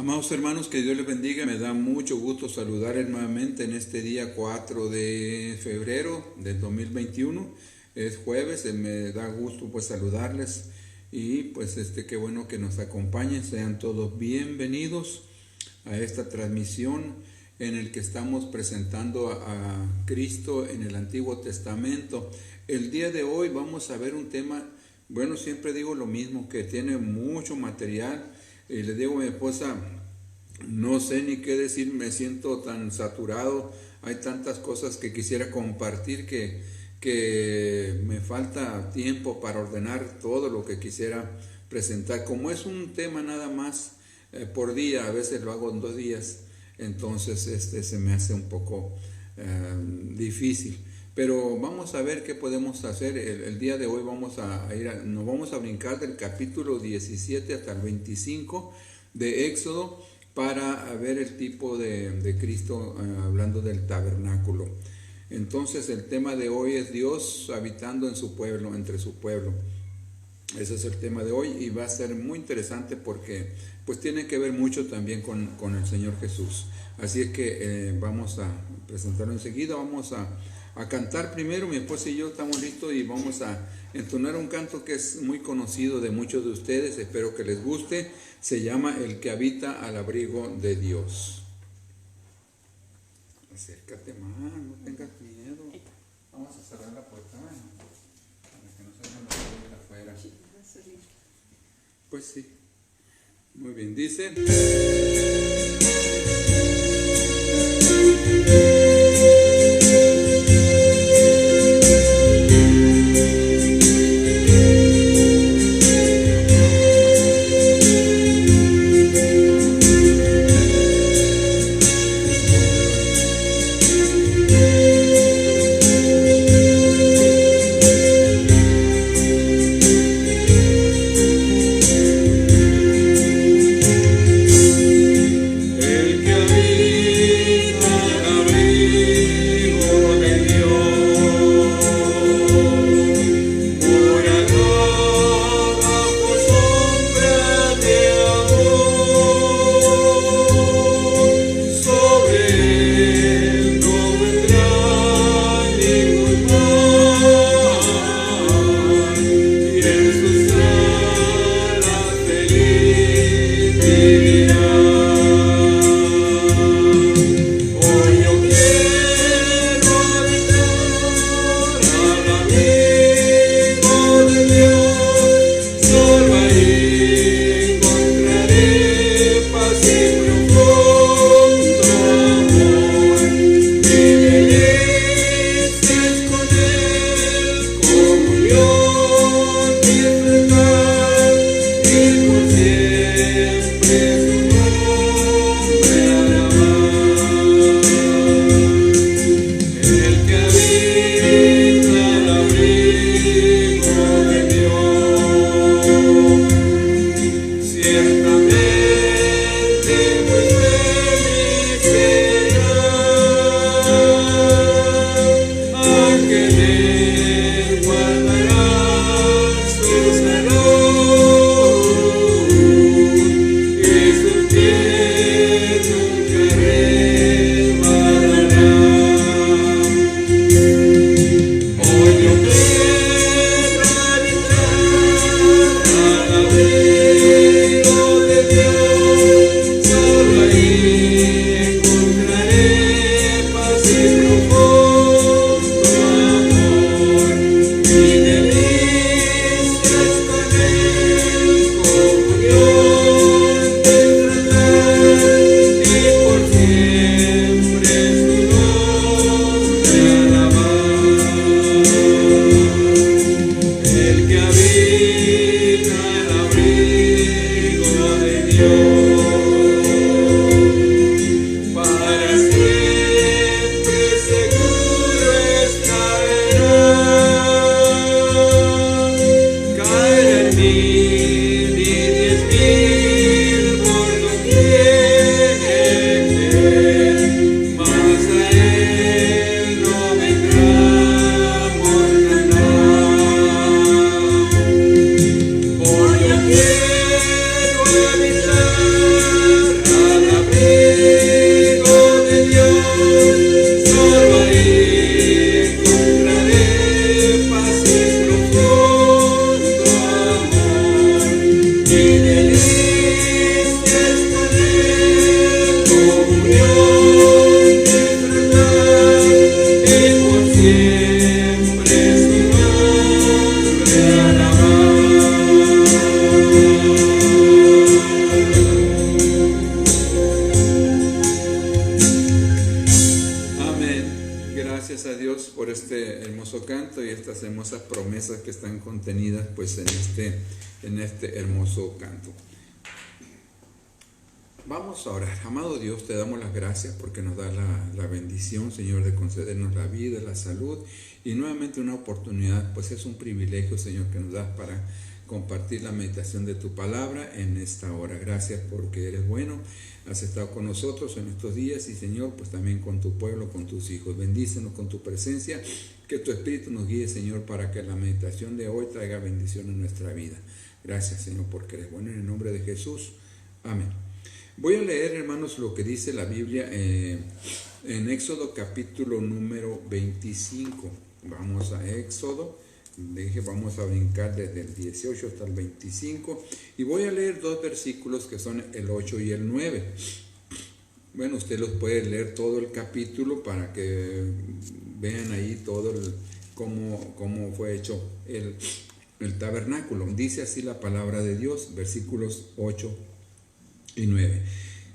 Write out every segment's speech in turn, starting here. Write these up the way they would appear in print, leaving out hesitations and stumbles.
Amados hermanos, que Dios les bendiga. Me da mucho gusto saludarles nuevamente en este día 4 de febrero del 2021. Es jueves, me da gusto pues saludarles y pues qué bueno que nos acompañen. Sean todos bienvenidos a esta transmisión en el que estamos presentando a Cristo en el Antiguo Testamento. El día de hoy vamos a ver un tema, bueno, siempre digo lo mismo, que tiene mucho material. Y le digo a mi esposa, no sé ni qué decir, me siento tan saturado, hay tantas cosas que quisiera compartir que me falta tiempo para ordenar todo lo que quisiera presentar. Como es un tema nada más por día, a veces lo hago en 2 días, entonces se me hace un poco difícil. Pero vamos a ver qué podemos hacer. El día de hoy nos vamos a brincar del capítulo 17 hasta el 25 de Éxodo para ver el tipo de Cristo hablando del tabernáculo. Entonces el tema de hoy es Dios habitando en su pueblo, entre su pueblo. Ese es el tema de hoy y va a ser muy interesante porque pues tiene que ver mucho también con el Señor Jesús. Así es que vamos a presentarlo enseguida. Vamos a cantar primero. Mi esposa y yo estamos listos y vamos a entonar un canto que es muy conocido de muchos de ustedes. Espero que les guste. Se llama El que habita al abrigo de Dios. Acércate más, no tengas miedo. Vamos a cerrar la puerta para que no salgan los ruidos de afuera. Pues sí. Muy bien, dice. este hermoso canto y estas hermosas promesas que están contenidas pues en este hermoso canto. Vamos a orar. Amado Dios, te damos las gracias porque nos da la bendición, Señor, de concedernos la vida, la salud y nuevamente una oportunidad, pues es un privilegio, Señor, que nos das para compartir la meditación de tu palabra en esta hora. Gracias porque eres bueno, has estado con nosotros en estos días y, Señor, pues también con tu pueblo, con tus hijos. Bendícenos con tu presencia, que tu Espíritu nos guíe, Señor, para que la meditación de hoy traiga bendición en nuestra vida. Gracias, Señor, porque eres bueno, en el nombre de Jesús. Amén. Voy a leer, hermanos, lo que dice la Biblia en Éxodo capítulo número 25. Vamos a Éxodo, vamos a brincar desde el 18 hasta el 25 y voy a leer dos versículos que son el 8 y el 9. Bueno, usted los puede leer todo el capítulo para que vean ahí todo cómo fue hecho el tabernáculo. Dice así la palabra de Dios, versículos 8 y 9.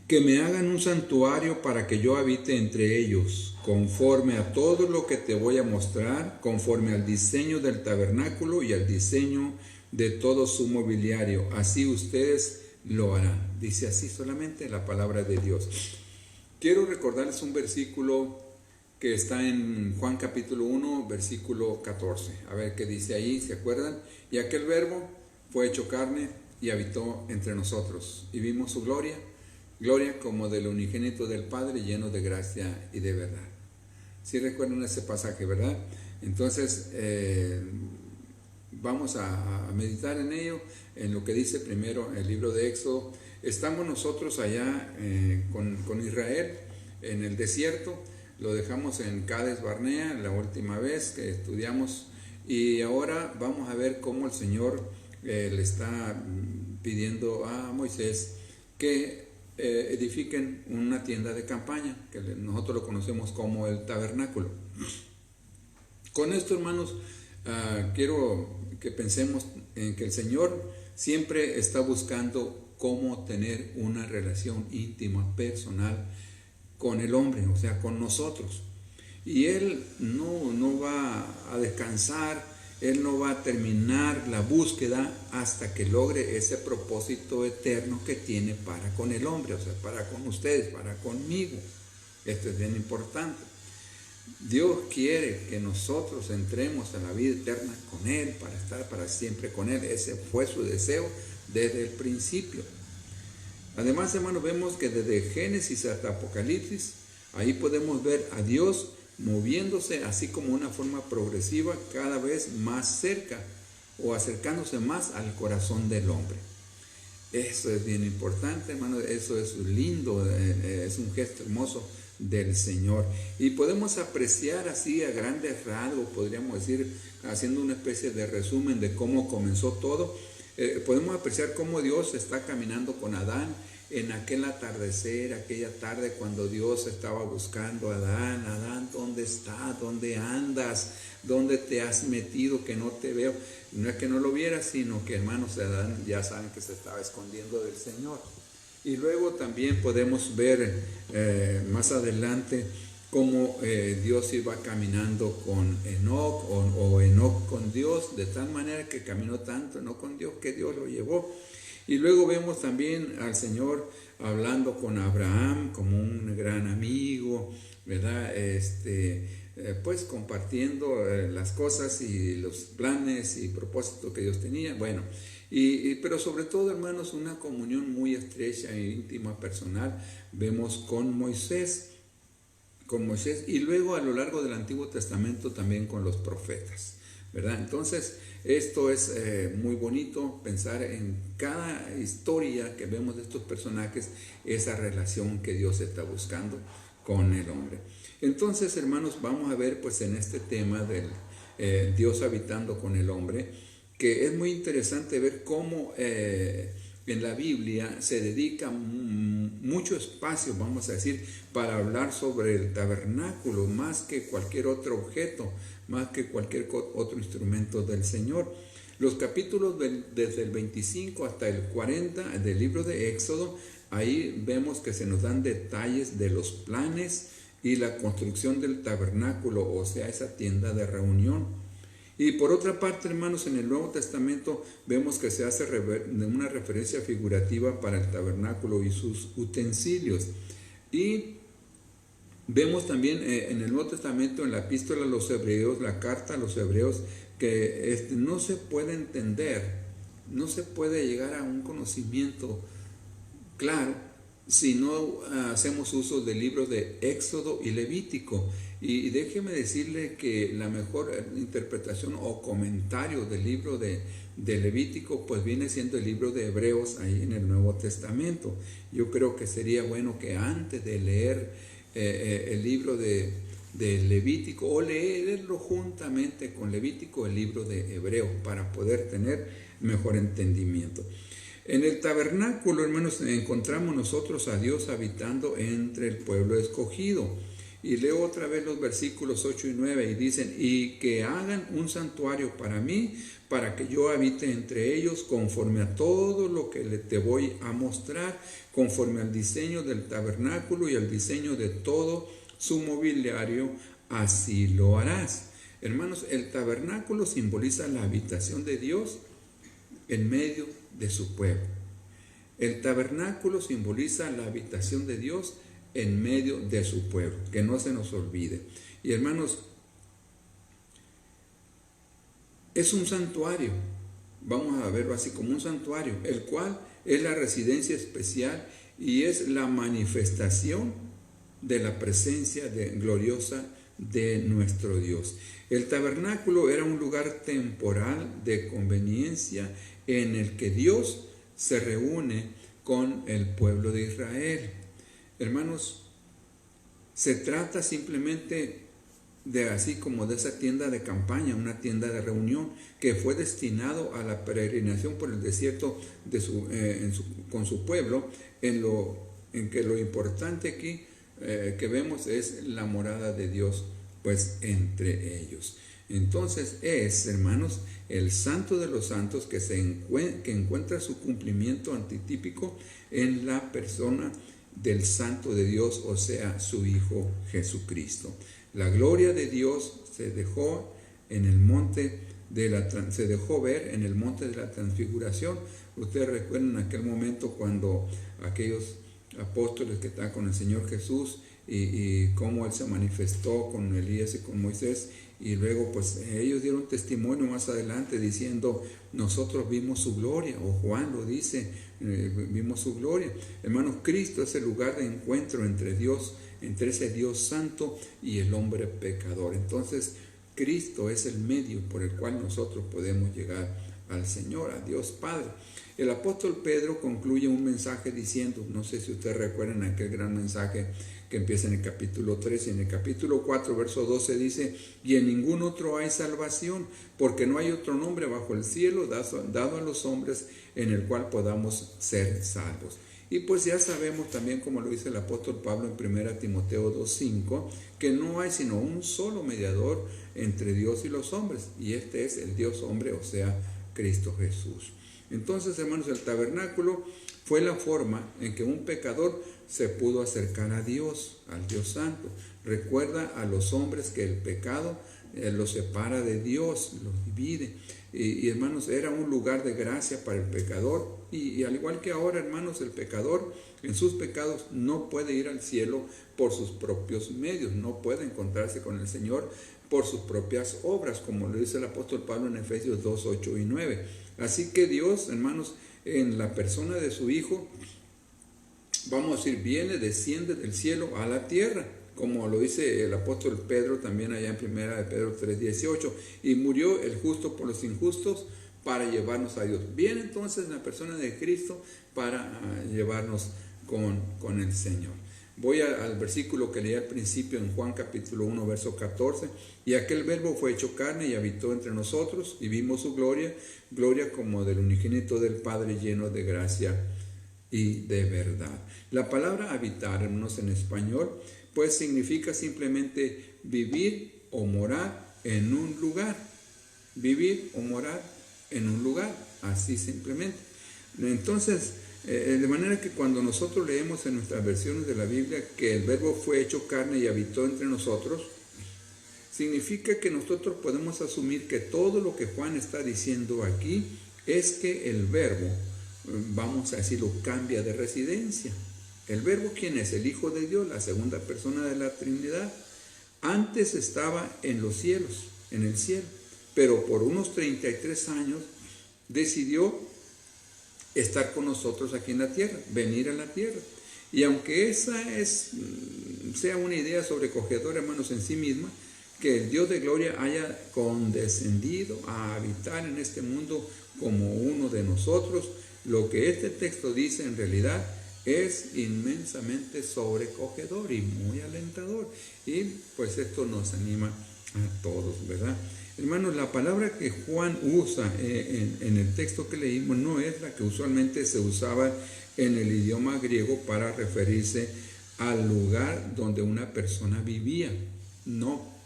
Que me hagan un santuario para que yo habite entre ellos, conforme a todo lo que te voy a mostrar, conforme al diseño del tabernáculo y al diseño de todo su mobiliario. Así ustedes lo harán. Dice así solamente la palabra de Dios. Quiero recordarles un versículo que está en Juan capítulo 1, versículo 14. A ver qué dice ahí, ¿se acuerdan? Y aquel verbo fue hecho carne y habitó entre nosotros, y vimos su gloria como del unigénito del Padre, lleno de gracia y de verdad. ¿Sí recuerdan ese pasaje, verdad? Entonces, vamos a meditar en ello, en lo que dice primero el libro de Éxodo. Estamos nosotros allá con Israel, en el desierto. Lo dejamos en Cades Barnea la última vez que estudiamos, y ahora vamos a ver cómo el Señor le está pidiendo a Moisés que edifiquen una tienda de campaña, que nosotros lo conocemos como el tabernáculo. Con esto, hermanos, quiero que pensemos en que el Señor siempre está buscando cómo tener una relación íntima, personal con el hombre, o sea, con nosotros. Y Él no va a descansar, Él no va a terminar la búsqueda hasta que logre ese propósito eterno que tiene para con el hombre, o sea, para con ustedes, para conmigo. Esto es bien importante. Dios quiere que nosotros entremos a la vida eterna con Él, para estar para siempre con Él. Ese fue su deseo desde el principio. Además, hermanos, vemos que desde Génesis hasta Apocalipsis, ahí podemos ver a Dios moviéndose así como una forma progresiva, cada vez más cerca o acercándose más al corazón del hombre. Eso es bien importante, hermano, eso es lindo, es un gesto hermoso del Señor. Y podemos apreciar así a grandes rasgos, podríamos decir, haciendo una especie de resumen de cómo comenzó todo, podemos apreciar cómo Dios está caminando con Adán en aquel atardecer, aquella tarde cuando Dios estaba buscando a Adán. Adán, ¿dónde estás? ¿Dónde andas? ¿Dónde te has metido que no te veo? No es que no lo viera, sino que, hermanos, Adán ya saben que se estaba escondiendo del Señor. Y luego también podemos ver más adelante cómo Dios iba caminando con Enoc o Enoc con Dios, de tal manera que caminó tanto Enoc con Dios que Dios lo llevó. Y luego vemos también al Señor hablando con Abraham como un gran amigo, ¿verdad? Pues compartiendo las cosas y los planes y propósitos que Dios tenía. Bueno, pero sobre todo, hermanos, una comunión muy estrecha e íntima, personal, vemos con Moisés, y luego a lo largo del Antiguo Testamento también con los profetas, ¿verdad? Entonces, esto es muy bonito pensar en cada historia que vemos de estos personajes, esa relación que Dios está buscando con el hombre. Entonces, hermanos, vamos a ver pues en este tema del Dios habitando con el hombre, que es muy interesante ver cómo en la Biblia se dedica mucho espacio, vamos a decir, para hablar sobre el tabernáculo, más que cualquier otro objeto, más que cualquier otro instrumento del Señor. Los capítulos desde el 25 hasta el 40 del libro de Éxodo, ahí vemos que se nos dan detalles de los planes y la construcción del tabernáculo, o sea, esa tienda de reunión. Y por otra parte, hermanos, en el Nuevo Testamento vemos que se hace una referencia figurativa para el tabernáculo y sus utensilios. Y vemos también en el Nuevo Testamento, en la epístola a los Hebreos, la carta a los Hebreos, que no se puede entender, no se puede llegar a un conocimiento claro si no hacemos uso del libro de Éxodo y Levítico. Y déjeme decirle que la mejor interpretación o comentario del libro de Levítico pues viene siendo el libro de Hebreos ahí en el Nuevo Testamento. Yo creo que sería bueno que antes de leer el libro de Levítico o leerlo juntamente con Levítico, el libro de Hebreos, para poder tener mejor entendimiento. En el tabernáculo, hermanos, encontramos nosotros a Dios habitando entre el pueblo escogido. Y leo otra vez los versículos 8 y 9 y dicen: y que hagan un santuario para mí, para que yo habite entre ellos, conforme a todo lo que te voy a mostrar, conforme al diseño del tabernáculo y al diseño de todo su mobiliario, así lo harás. Hermanos, el tabernáculo simboliza la habitación de Dios en medio de su pueblo. El tabernáculo simboliza la habitación de Dios en medio de su pueblo, que no se nos olvide. Y hermanos, es un santuario, vamos a verlo así, como un santuario, el cual es la residencia especial y es la manifestación de la presencia gloriosa de nuestro Dios. El tabernáculo era un lugar temporal de conveniencia en el que Dios se reúne con el pueblo de Israel. Hermanos, se trata simplemente de así como de esa tienda de campaña, una tienda de reunión que fue destinado a la peregrinación por el desierto con su pueblo, en que lo importante aquí que vemos es la morada de Dios pues entre ellos. Entonces es, hermanos, el santo de los santos que encuentra su cumplimiento antitípico en la persona del Santo de Dios, o sea, su Hijo Jesucristo. La gloria de Dios se dejó ver en el monte de la transfiguración. Ustedes recuerdan aquel momento cuando aquellos apóstoles que estaban con el Señor Jesús y cómo Él se manifestó con Elías y con Moisés, y luego pues ellos dieron testimonio más adelante diciendo: nosotros vimos su gloria, o Juan lo dice, vimos su gloria. Hermanos, Cristo es el lugar de encuentro entre Dios, entre ese Dios santo y el hombre pecador. Entonces Cristo es el medio por el cual nosotros podemos llegar al Señor, a Dios Padre. El apóstol Pedro concluye un mensaje diciendo, no sé si ustedes recuerdan aquel gran mensaje que empieza en el capítulo 3 y en el capítulo 4, verso 12 dice: y en ningún otro hay salvación, porque no hay otro nombre bajo el cielo dado a los hombres en el cual podamos ser salvos. Y pues ya sabemos también, como lo dice el apóstol Pablo en 1 Timoteo 2:5, que no hay sino un solo mediador entre Dios y los hombres, y este es el Dios hombre, o sea, Cristo Jesús. Entonces, hermanos, el tabernáculo fue la forma en que un pecador se pudo acercar a Dios, al Dios Santo. Recuerda a los hombres que el pecado los separa de Dios, los divide. Y hermanos, era un lugar de gracia para el pecador. Y al igual que ahora, hermanos, el pecador en sus pecados no puede ir al cielo por sus propios medios, no puede encontrarse con el Señor por sus propias obras, como lo dice el apóstol Pablo en Efesios 2, 8 y 9. Así que Dios, hermanos, en la persona de su Hijo, vamos a decir, desciende del cielo a la tierra, como lo dice el apóstol Pedro también allá en 1 de Pedro 3:18, y murió el justo por los injustos para llevarnos a Dios. Viene entonces en la persona de Cristo para llevarnos con el Señor. Voy al versículo que leí al principio en Juan capítulo 1, verso 14. Y aquel verbo fue hecho carne y habitó entre nosotros, y vimos su gloria, gloria como del unigénito del Padre, lleno de gracia y de verdad. La palabra habitar, hermanos, en español, pues significa simplemente vivir o morar en un lugar. Vivir o morar en un lugar, así simplemente. Entonces, De manera que cuando nosotros leemos en nuestras versiones de la Biblia que el Verbo fue hecho carne y habitó entre nosotros, significa que nosotros podemos asumir que todo lo que Juan está diciendo aquí es que el Verbo, vamos a decirlo, cambia de residencia. El Verbo, ¿quién es? El Hijo de Dios, la segunda persona de la Trinidad. Antes estaba en los cielos, en el cielo, pero por unos 33 años decidió estar con nosotros aquí en la tierra, venir a la tierra. Y aunque esa sea una idea sobrecogedora, hermanos, en sí misma, que el Dios de gloria haya condescendido a habitar en este mundo como uno de nosotros, lo que este texto dice en realidad es inmensamente sobrecogedor y muy alentador. Y pues esto nos anima a todos, ¿verdad? Hermanos, la palabra que Juan usa en el texto que leímos no es la que usualmente se usaba en el idioma griego para referirse al lugar donde una persona vivía. No,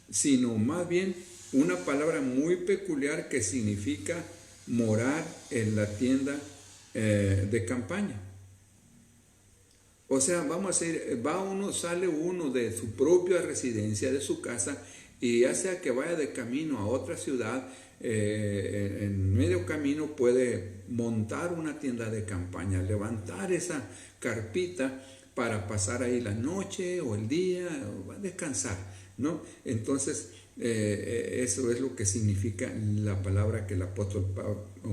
sino más bien una palabra muy peculiar que significa morar en la tienda de campaña. O sea, vamos a decir, sale uno de su propia residencia, de su casa, y ya sea que vaya de camino a otra ciudad, en medio camino puede montar una tienda de campaña, levantar esa carpita para pasar ahí la noche o el día, o a descansar, ¿no? Entonces, eso es lo que significa la palabra que el apóstol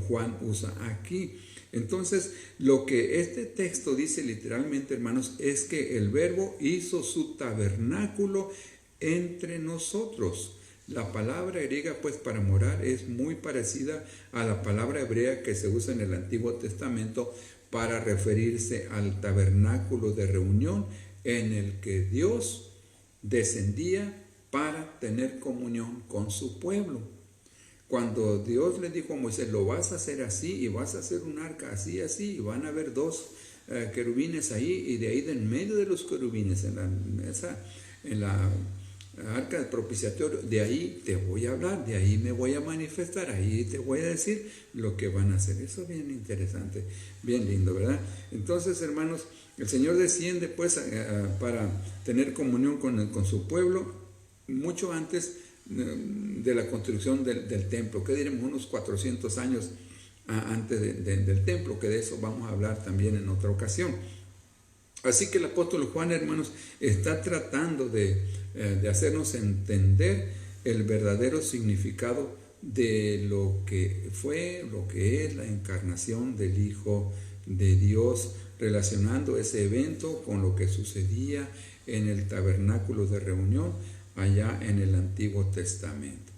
Juan usa aquí. Entonces, lo que este texto dice literalmente, hermanos, es que el Verbo hizo su tabernáculo entre nosotros. La palabra griega, pues, para morar es muy parecida a la palabra hebrea que se usa en el Antiguo Testamento para referirse al tabernáculo de reunión en el que Dios descendía para tener comunión con su pueblo. Cuando Dios le dijo a Moisés, lo vas a hacer así y vas a hacer un arca así, y van a haber dos querubines ahí, y de ahí de en medio de los querubines, en la arca del propiciatorio, de ahí te voy a hablar, de ahí me voy a manifestar, ahí te voy a decir lo que van a hacer. Eso es bien interesante, bien lindo, ¿verdad? Entonces, hermanos, el Señor desciende pues para tener comunión con su pueblo mucho antes de la construcción del templo, que diremos unos 400 años antes del templo, que de eso vamos a hablar también en otra ocasión. Así que el apóstol Juan, hermanos, está tratando de hacernos entender el verdadero significado de lo que fue, lo que es la encarnación del Hijo de Dios, relacionando ese evento con lo que sucedía en el tabernáculo de reunión allá en el Antiguo Testamento.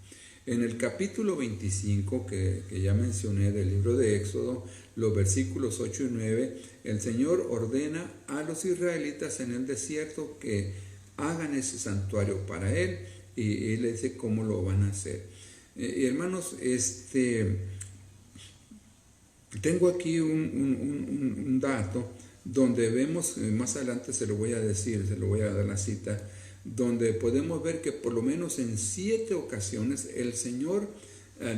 En el capítulo 25 que ya mencioné del libro de Éxodo, los versículos 8 y 9, el Señor ordena a los israelitas en el desierto que hagan ese santuario para Él, y Él les dice cómo lo van a hacer. Y hermanos, tengo aquí un dato donde vemos, más adelante se lo voy a decir, se lo voy a dar la cita, donde podemos ver que por lo menos en 7 ocasiones el Señor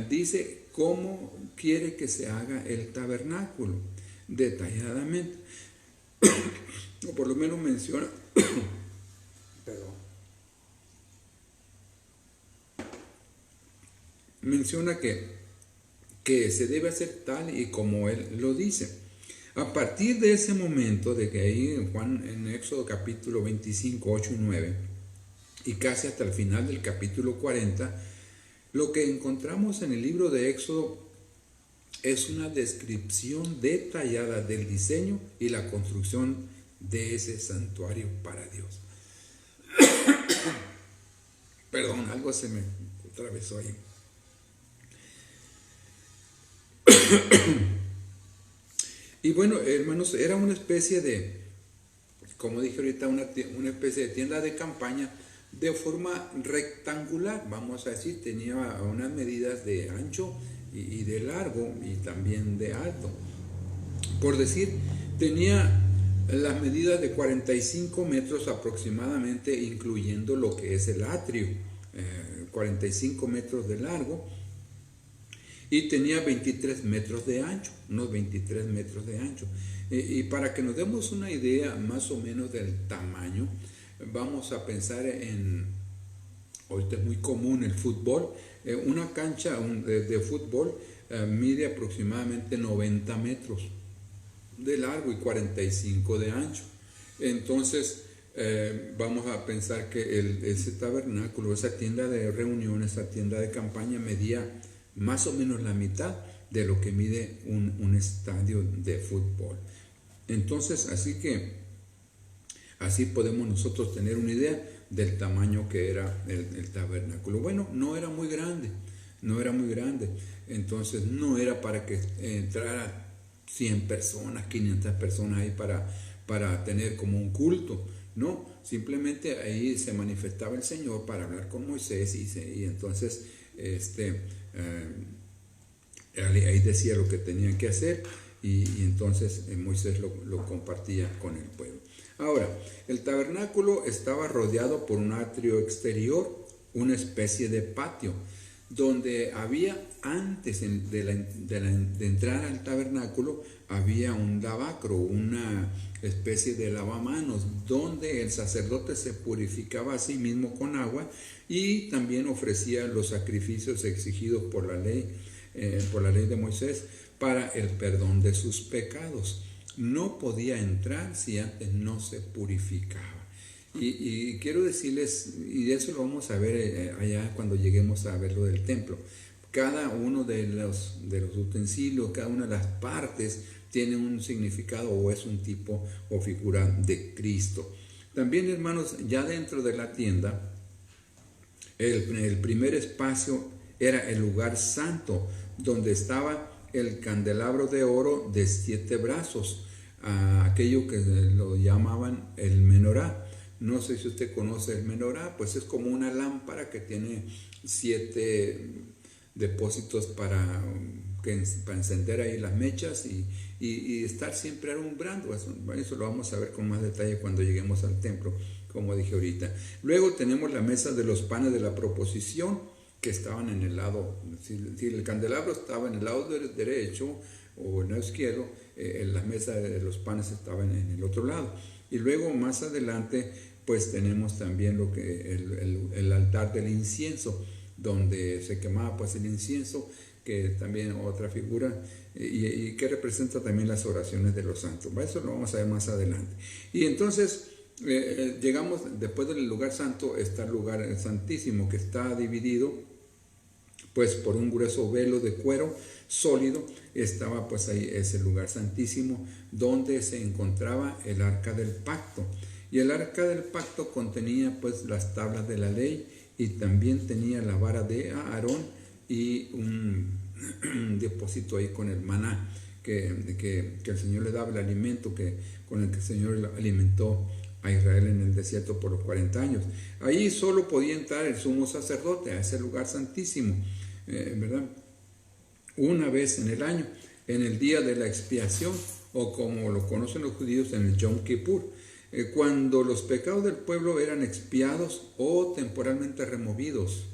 dice cómo quiere que se haga el tabernáculo, detalladamente. O por lo menos menciona, menciona que se debe hacer tal y como Él lo dice. A partir de ese momento, de que ahí en Éxodo capítulo 25, 8 y 9, y casi hasta el final del capítulo 40, lo que encontramos en el libro de Éxodo es una descripción detallada del diseño y la construcción de ese santuario para Dios. Perdón, algo se me atravesó ahí. Y bueno, hermanos, era una especie de, como dije ahorita, una especie de tienda de campaña de forma rectangular, vamos a decir, tenía unas medidas de ancho y de largo y también de alto. Por decir, tenía las medidas de 45 metros aproximadamente, incluyendo lo que es el atrio, 45 metros de largo, y tenía 23 metros de ancho, unos 23 metros de ancho. Y para que nos demos una idea más o menos del tamaño, vamos a pensar ahorita es muy común el fútbol, una cancha de fútbol mide aproximadamente 90 metros de largo y 45 de ancho. Entonces, vamos a pensar que ese tabernáculo, esa tienda de reunión, esa tienda de campaña medía más o menos la mitad de lo que mide un estadio de fútbol. Entonces, así podemos nosotros tener una idea del tamaño que era el tabernáculo. Bueno, no era muy grande, entonces no era para que entrara 100 personas, 500 personas ahí para tener como un culto. No, simplemente ahí se manifestaba el Señor para hablar con Moisés y entonces ahí decía lo que tenían que hacer y entonces Moisés lo compartía con el pueblo. Ahora, el tabernáculo estaba rodeado por un atrio exterior, una especie de patio, donde había antes de entrar al tabernáculo, había un lavacro, una especie de lavamanos, donde el sacerdote se purificaba a sí mismo con agua y también ofrecía los sacrificios exigidos por la ley de Moisés para el perdón de sus pecados. No podía entrar si antes no se purificaba. Y quiero decirles, y eso lo vamos a ver allá cuando lleguemos a ver lo del templo. Cada uno de los utensilios, cada una de las partes tiene un significado o es un tipo o figura de Cristo. También, hermanos, ya dentro de la tienda, el primer espacio era el lugar santo, donde estaba el candelabro de oro de 7 brazos, aquello que lo llamaban el menorá. No sé si usted conoce el menorá, pues es como una lámpara que tiene 7 depósitos para encender ahí las mechas y estar siempre alumbrando. Eso lo vamos a ver con más detalle cuando lleguemos al templo, como dije ahorita. Luego tenemos la mesa de los panes de la proposición, que estaban en el lado, si el candelabro estaba en el lado derecho o en el izquierdo, la mesa de los panes estaba en el otro lado. Y luego más adelante pues tenemos también lo que el altar del incienso, donde se quemaba pues el incienso, que también otra figura y que representa también las oraciones de los santos. Eso lo vamos a ver más adelante. Y entonces llegamos, después del lugar santo está el lugar santísimo, que está dividido pues por un grueso velo de cuero sólido. Estaba pues ahí ese lugar santísimo, donde se encontraba el arca del pacto. Y el arca del pacto contenía pues las tablas de la ley, y también tenía la vara de Aarón y un depósito ahí con el maná, que el Señor le daba, el alimento con el que el Señor alimentó a Israel en el desierto por los 40 años. Ahí solo podía entrar el sumo sacerdote a ese lugar santísimo, ¿verdad? Una vez en el año, en el día de la expiación, o como lo conocen los judíos, en el Yom Kippur, cuando los pecados del pueblo eran expiados o temporalmente removidos.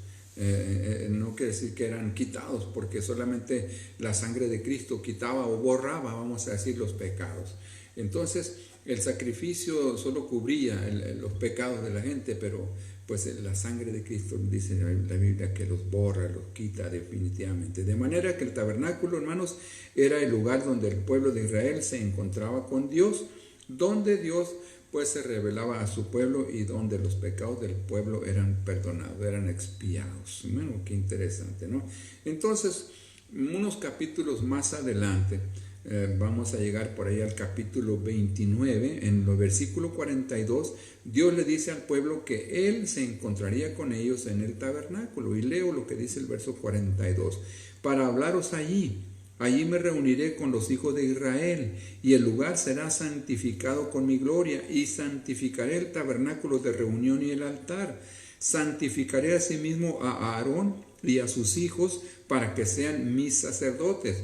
No quiere decir que eran quitados, porque solamente la sangre de Cristo quitaba o borraba, vamos a decir, los pecados. Entonces el sacrificio solo cubría los pecados de la gente, pero pues la sangre de Cristo, dice la Biblia, que los borra, los quita definitivamente. De manera que el tabernáculo, hermanos, era el lugar donde el pueblo de Israel se encontraba con Dios, donde Dios pues se revelaba a su pueblo y donde los pecados del pueblo eran perdonados, eran expiados. Bueno, qué interesante, ¿no? Entonces, unos capítulos más adelante, vamos a llegar por ahí al capítulo 29, en el versículo 42, Dios le dice al pueblo que Él se encontraría con ellos en el tabernáculo. Y leo lo que dice el verso 42. Para hablaros allí me reuniré con los hijos de Israel, y el lugar será santificado con mi gloria, y santificaré el tabernáculo de reunión y el altar. Santificaré asimismo a Aarón y a sus hijos para que sean mis sacerdotes.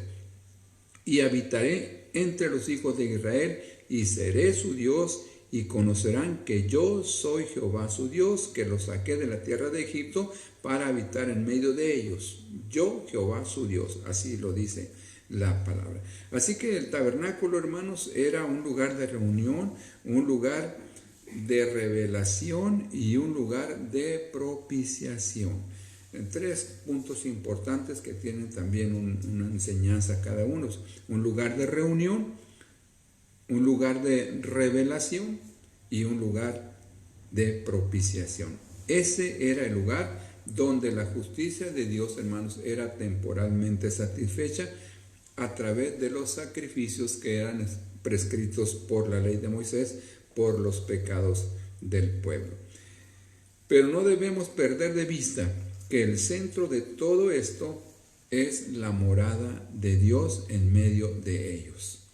Y habitaré entre los hijos de Israel, y seré su Dios, y conocerán que yo soy Jehová su Dios, que los saqué de la tierra de Egipto para habitar en medio de ellos. Yo, Jehová su Dios, así lo dice la palabra. Así que el tabernáculo, hermanos, era un lugar de reunión, un lugar de revelación y un lugar de propiciación. Tres puntos importantes que tienen también una enseñanza cada uno. Un lugar de reunión, un lugar de revelación y un lugar de propiciación. Ese era el lugar donde la justicia de Dios, hermanos, era temporalmente satisfecha a través de los sacrificios que eran prescritos por la ley de Moisés por los pecados del pueblo. Pero no debemos perder de vista que el centro de todo esto es la morada de Dios en medio de ellos.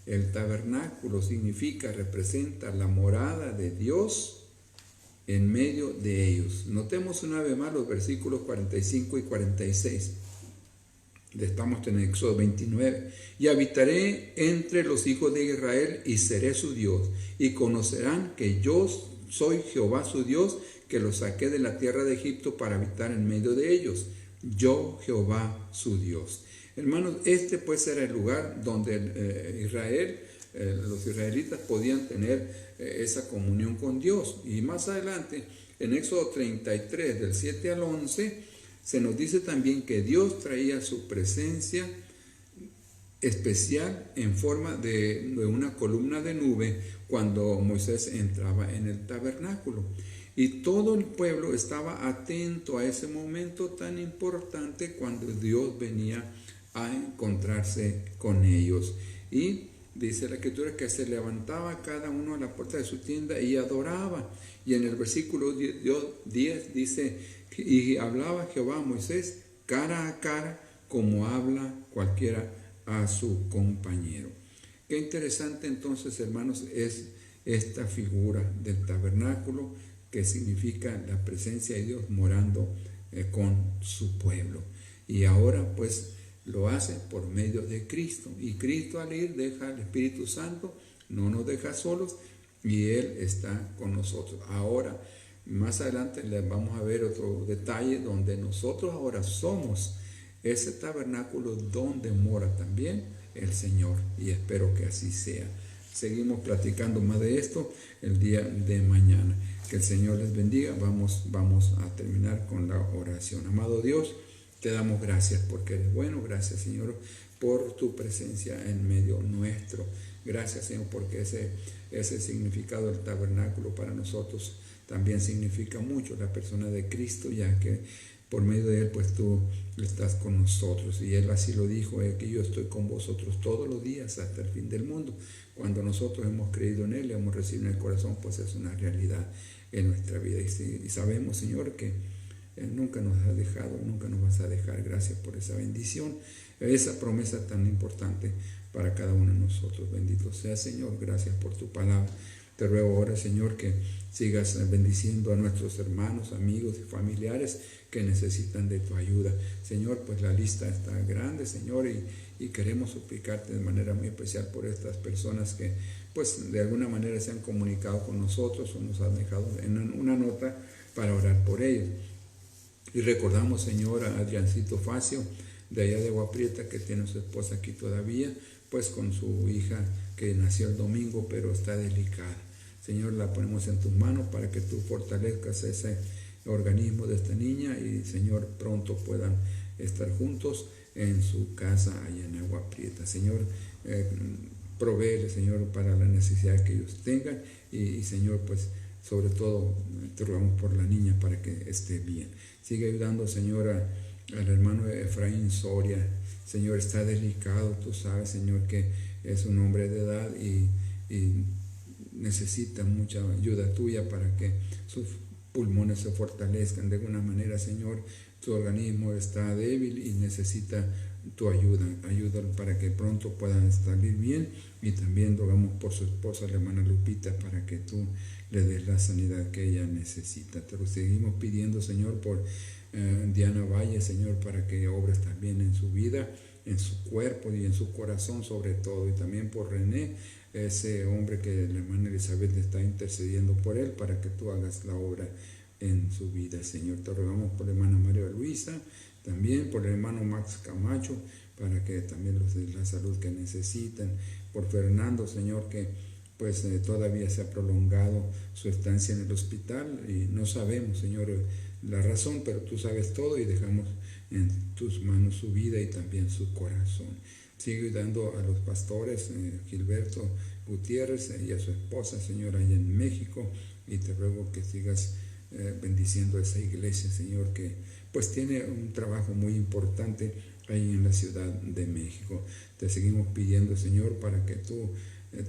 El tabernáculo representa la morada de Dios en medio de ellos. Notemos una vez más los versículos 45 y 46. Estamos en Éxodo 29. Y habitaré entre los hijos de Israel y seré su Dios, y conocerán que yo soy Jehová su Dios, que los saqué de la tierra de Egipto para habitar en medio de ellos. Yo, Jehová su Dios. Hermanos, este pues era el lugar donde los israelitas podían tener esa comunión con Dios. Y más adelante, en Éxodo 33, del 7 al 11, se nos dice también que Dios traía su presencia especial en forma de una columna de nube cuando Moisés entraba en el tabernáculo. Y todo el pueblo estaba atento a ese momento tan importante cuando Dios venía a encontrarse con ellos. Y dice la Escritura que se levantaba cada uno a la puerta de su tienda y adoraba. Y en el versículo 10 dice, y hablaba Jehová a Moisés cara a cara, como habla cualquiera a su compañero. Qué interesante entonces, hermanos, es esta figura del tabernáculo, que significa la presencia de Dios morando con su pueblo. Y ahora pues lo hace por medio de Cristo. Y Cristo al ir deja al Espíritu Santo, no nos deja solos, y Él está con nosotros. Ahora, más adelante les vamos a ver otro detalle donde nosotros ahora somos ese tabernáculo donde mora también el Señor, y espero que así sea. Seguimos platicando más de esto el día de mañana. Que el Señor les bendiga. Vamos a terminar con la oración. Amado Dios, te damos gracias porque eres bueno. Gracias, Señor, por tu presencia en medio nuestro. Gracias, Señor, porque ese significado del tabernáculo para nosotros también significa mucho la persona de Cristo, ya que por medio de Él, pues tú estás con nosotros. Y Él así lo dijo, que yo estoy con vosotros todos los días hasta el fin del mundo. Cuando nosotros hemos creído en Él, hemos recibido en el corazón, pues es una realidad en nuestra vida. Y sabemos, Señor, que nunca nos has dejado, nunca nos vas a dejar. Gracias por esa bendición, esa promesa tan importante para cada uno de nosotros. Bendito sea, Señor. Gracias por tu palabra. Te ruego ahora, Señor, que sigas bendiciendo a nuestros hermanos, amigos y familiares que necesitan de tu ayuda. Señor, pues la lista está grande, Señor, y queremos suplicarte de manera muy especial por estas personas que pues de alguna manera se han comunicado con nosotros o nos han dejado en una nota para orar por ellos. Y recordamos, Señor, a Adriancito Facio, de allá de Agua Prieta, que tiene a su esposa aquí todavía, pues con su hija que nació el domingo, pero está delicada. Señor, la ponemos en tus manos para que tú fortalezcas ese organismo de esta niña y, Señor, pronto puedan estar juntos en su casa allá en Agua Prieta. Señor, provéele, Señor, para la necesidad que ellos tengan y Señor, pues sobre todo te rogamos por la niña para que esté bien. Sigue ayudando, Señor, al hermano Efraín Soria. Señor, está delicado, tú sabes, Señor, que es un hombre de edad y necesita mucha ayuda tuya para que sus pulmones se fortalezcan de alguna manera, Señor. Su organismo está débil y necesita tu ayuda. Ayúdalo para que pronto puedan salir bien, y también rogamos por su esposa, la hermana Lupita, para que tú le des la sanidad que ella necesita. Te lo seguimos pidiendo, Señor, por Diana Valle, Señor, para que obres también en su vida, en su cuerpo y en su corazón sobre todo, y también por René, ese hombre que la hermana Elizabeth está intercediendo por él para que tú hagas la obra en su vida, Señor. Te rogamos por la hermana María Luisa, también por el hermano Max Camacho, para que también los de la salud que necesitan, por Fernando, Señor, que pues todavía se ha prolongado su estancia en el hospital y no sabemos, Señor, la razón, pero tú sabes todo y dejamos en tus manos su vida y también su corazón. Sigue ayudando a los pastores, Gilberto Gutiérrez y a su esposa, Señor, allá en México, y te ruego que sigas bendiciendo a esa iglesia, Señor, que pues tiene un trabajo muy importante ahí en la Ciudad de México. Te seguimos pidiendo, Señor, para que tú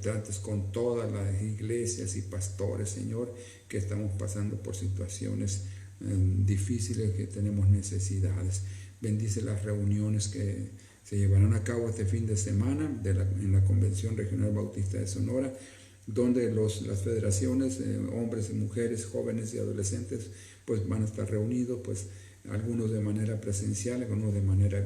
trates con todas las iglesias y pastores, Señor, que estamos pasando por situaciones difíciles, que tenemos necesidades. Bendice las reuniones que se llevarán a cabo este fin de semana en la Convención Regional Bautista de Sonora, donde las federaciones, hombres y mujeres, jóvenes y adolescentes, pues van a estar reunidos, pues algunos de manera presencial, algunos de manera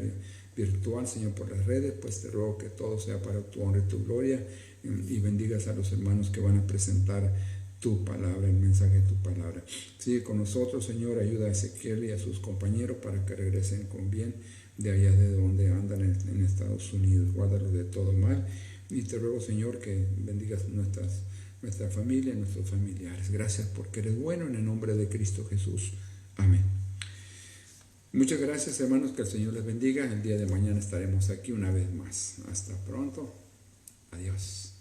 virtual, Señor, por las redes. Pues te ruego que todo sea para tu honra y tu gloria, y bendigas a los hermanos que van a presentar tu palabra, el mensaje de tu palabra. Sigue con nosotros, Señor, ayuda a Ezequiel y a sus compañeros para que regresen con bien de allá de donde andan en Estados Unidos. Guárdalos de todo mal, y te ruego, Señor, que bendigas nuestra familia, nuestros familiares. Gracias porque eres bueno, en el nombre de Cristo Jesús. Amén. Muchas gracias, hermanos, que el Señor les bendiga. El día de mañana estaremos aquí una vez más. Hasta pronto. Adiós.